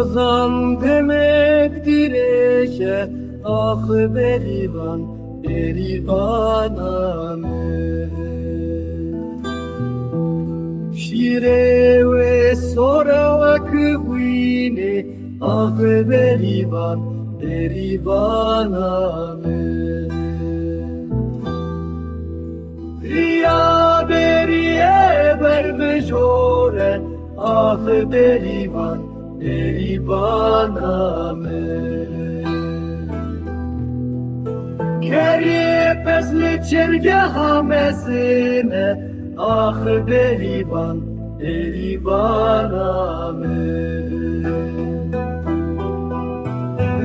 Ozan demektir eşe, ah berivan, berivan amen. Şire ve sonra vakıvine, ah berivan, berivan amen. Riya beriye berbejore, ah berivan, berivan amen. Keri pesli çergaha mesine, ah berivan, berivan amen.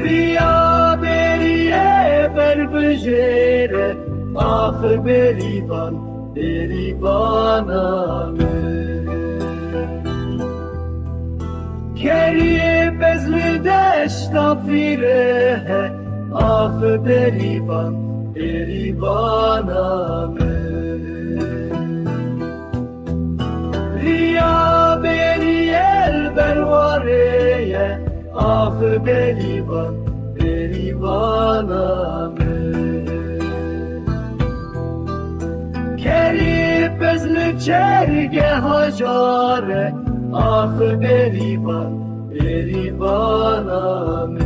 Riya beriye berbejere, ah berivan, berivan amen. Keri bezli deştafire, ah berivan, berivan amen. Riya beriyel bervareye, ah berivan, berivan amen. Keri bezli çerge hacare, ah berivan, berivan amen.